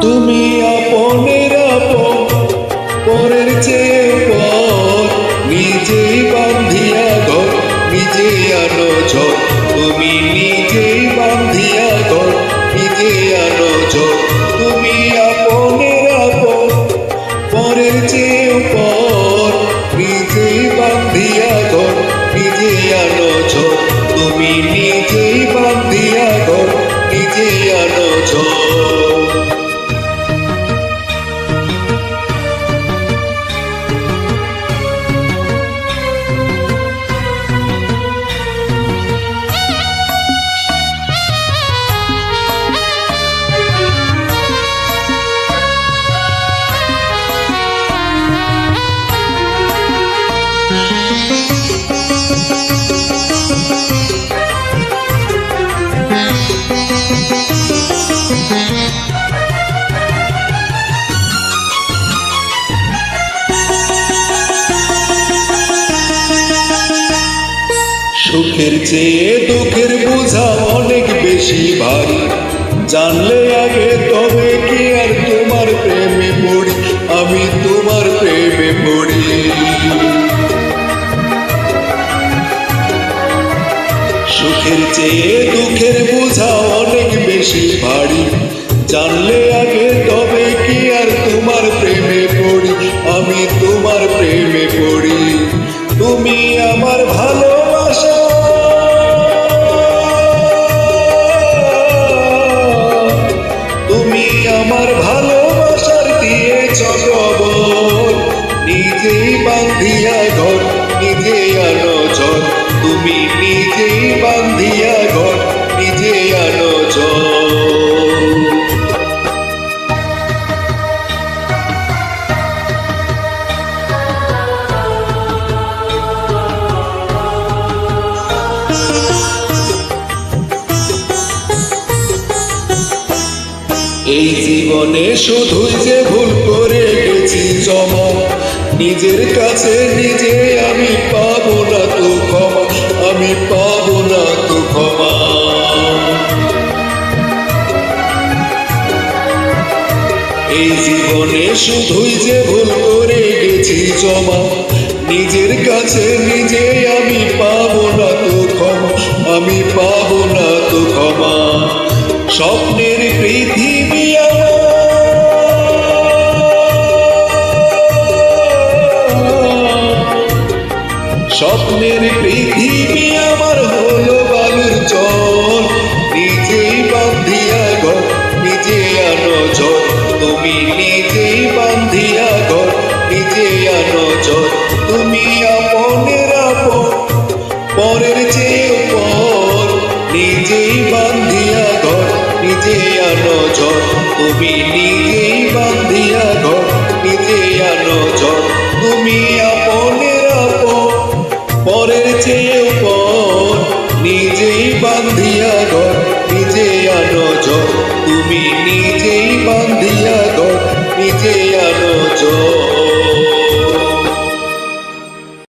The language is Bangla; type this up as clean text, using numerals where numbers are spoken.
তুমি আপনের আপন, পরের চেয়ে পর, নিজেই বান্ধিয়া ঘর, নিজে আনো ঝড়। তুমি নিজেই বান্ধিয়া ঘর, নিজে আনো ঝড়। তুমি আপনের আপন, পরের চেয়ে পর, নিজেই বান্ধিয়া ঘর, নিজে আনো ঝড়। তুমি নিজেই বান্ধিয়া ঘর, নিজে আনো ঝড়। সুখের চেয়ে দুঃখের বোঝা অনেক বেশি ভারী, জানলে আগে তবে কি আর তোমার প্রেমে পড়ি, আমি তোমার প্রেমে পড়ি। সুখের চেয়ে দুঃখের বোঝা অনেক বেশি ভারী, জানলে আগে তবে কি আর তোমার প্রেমে পড়ি, আমি তোমার প্রেমে পড়ি। তুমি আমার ভালোবাসা, তুমি আমার ভালোবাসার দিয়েছ কবর, নিজেই বান্ধিয়া ঘর, নিজে আনো ঝড়। তুমি নিজেই বান্ধিয়া ঘর, নিজে আনো ঝড়। এই জীবনে শুধুই যে ভুল করে গেছি জমা, নিজের কাছে নিজে আমি পাবো না তো ক্ষমা, আমি পাবো না তো ক্ষমা। এই জীবনে শুধুই যে ভুল করে গেছি জমা, নিজের কাছে নিজে আমি পাবো না তো ক্ষমা, আমি পাবো না তো ক্ষমা। স্বপ্নের পৃথিবী স্বপ্নের পৃথিবী আমার হলো বালুর চর, নিজেই বান্ধিয়া ঘর, নিজে আনো ঝড়। তুমি নিজেই বান্ধিয়া ঘর, নিজে আনো ঝড়। তুমি আপনের আপন, পরের চেয়ে পর, নিজেই বান্ধিয়া ঘর, নিজে আনো ঝড়। তুমি নিজেই বান্ধিয়া ঘর, নিজে আনো ঝড়। তুমি আপনের আপন, পরের চেয়ে পর, নিজেই বান্ধিয়া ঘর, নিজে আনো ঝড়। তুমি নিজেই বান্ধিয়া ঘর, নিজে আনো ঝড়।